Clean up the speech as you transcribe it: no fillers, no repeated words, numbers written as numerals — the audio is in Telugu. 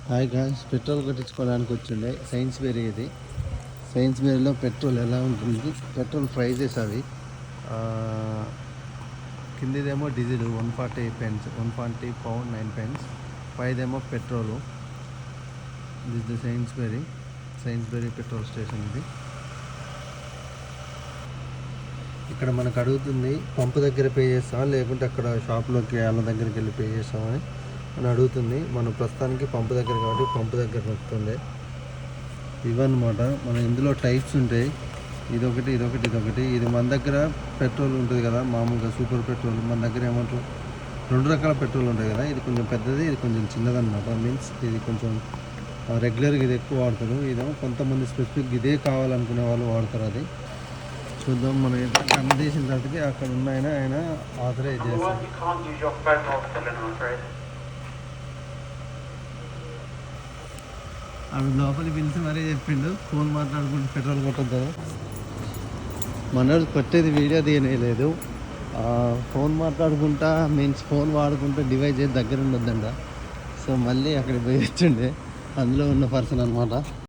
హాయ్ గాయ్స్, పెట్రోల్ కొట్టించుకోవడానికి వచ్చిండే సైన్స్ వేరీ. ఇది సైన్స్ వేరీలో పెట్రోల్ ఎలా ఉంటుంది, పెట్రోల్ ప్రైజెస్ అవి. ఆ, కిందిదేమో డీజిల్ 140 పెన్స్, 140 పౌండ్ 9 పెన్స్. పైదేమో petrol. This the Sainsbury petrol station ఇది. ఇక్కడ మనకు అడుగుతుంది పంపు దగ్గర పే చేస్తామా లేకుంటే అక్కడ షాప్లోకి వాళ్ళ దగ్గరికి వెళ్ళి పే చేస్తామని అని అడుగుతుంది. మనం ప్రస్తుతానికి పంపు దగ్గర కాబట్టి పంపు దగ్గర నొక్కుతుంది. ఇవన్నమాట మన ఇందులో టైప్స్ ఉంటాయి. ఇదొకటి ఇదొకటి ఇదొకటి. ఇది మన దగ్గర పెట్రోల్ ఉంటుంది కదా, మామూలుగా సూపర్ పెట్రోల్. మన దగ్గర ఏమంటారు, 2 రకాల పెట్రోల్ ఉంటాయి కదా. ఇది కొంచెం పెద్దది, ఇది కొంచెం చిన్నదన్నమాట. మీన్స్ ఇది కొంచెం రెగ్యులర్గా ఇది ఎక్కువ వాడతారు. ఇదేమో కొంతమంది స్పెసిఫిక్ ఇదే కావాలనుకునే వాళ్ళు వాడతారు. అది చూద్దాం. మనం కన్ను తీసిన తర్వాతకి అక్కడ ఉన్న ఆయన ఆథరైజ్ చేస్తారు. ఆమె లోపలికి పిలిచి మరీ చెప్పిండు ఫోన్ మాట్లాడుకుంటూ పెట్రోల్ కొట్టద్దు. మనోడు కొట్టేది వీడియో తీయలేదు. ఫోన్ మాట్లాడుకుంటా మీన్స్ ఫోన్ వాడుకుంటూ డివైస్ చేసి దగ్గర ఉండొద్దంట. సో మళ్ళీ అక్కడికి పోయి వచ్చిండే అందులో ఉన్న పర్సన్ అనమాట.